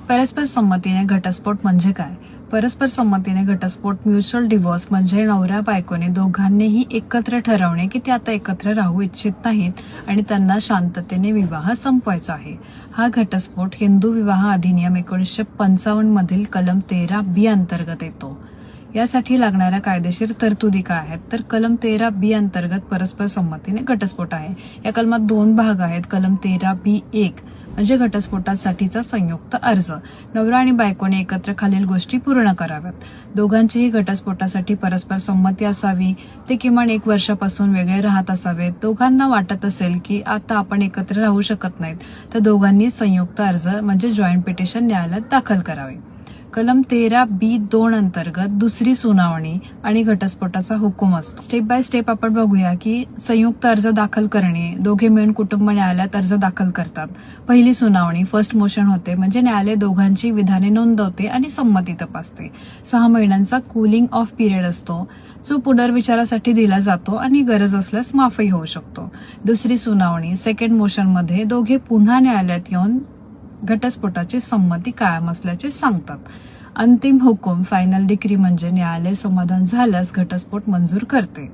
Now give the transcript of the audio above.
परस्पर संमतीने घटस्फोट म्हणजे काय? परस्पर संमतीने घटस्फोट म्युच्युअल डिव्होर्स म्हणजे नवऱ्या बायकोने दोघांनीही एकत्र ठरवणे की ते आता एकत्र राहू इच्छित नाहीत आणि त्यांना शांततेने विवाह संपवायचा आहे. हा घटस्फोट हिंदू विवाह अधिनियम 1955 मधील कलम 13B अंतर्गत येतो. यासाठी लागणाऱ्या कायदेशीर तरतुदी काय आहेत? तर कलम 13B अंतर्गत परस्पर संमतीने घटस्फोट आहे. या कलमात 2 भाग आहेत. कलम 13B1 म्हणजे घटस्फोटासाठीचा संयुक्त अर्ज. नवरा आणि बायकोने एकत्र खालील गोष्टी पूर्ण कराव्यात. दोघांचीही घटस्फोटासाठी परस्पर संमती असावी. ते किमान 1 वर्षापासून वेगळे राहत असावेत. दोघांना वाटत असेल की आता आपण एकत्र राहू शकत नाहीत तर दोघांनी संयुक्त अर्ज म्हणजे जॉईंट पिटिशन न्यायालयात दाखल करावे. कलम 13B2 अंतर्गत दुसरी सुनावणी आणि घटस्फोटाचा हुकूम असतो. स्टेप बाय स्टेप आपण बघूया की संयुक्त अर्ज दाखल करणे. दोघे मिळून कुटुंब न्यायालयात अर्ज दाखल करतात. पहिली सुनावणी फर्स्ट मोशन होते म्हणजे न्यायालय दोघांची विधाने नोंदवते आणि संमती तपासते. 6 महिन्यांचा कूलिंग ऑफ पिरियड असतो जो पुनर्विचारासाठी दिला जातो आणि गरज असल्यास माफही होऊ शकतो. दुसरी सुनावणी सेकंड मोशनमध्ये दोघे पुन्हा न्यायालयात येऊन घटस्फोटाची संमती कायम असल्याचे सांगतात. अंतिम हुकूम फायनल डिक्री म्हणजे न्यायालय समाधान झाल्यास घटस्फोट मंजूर करते.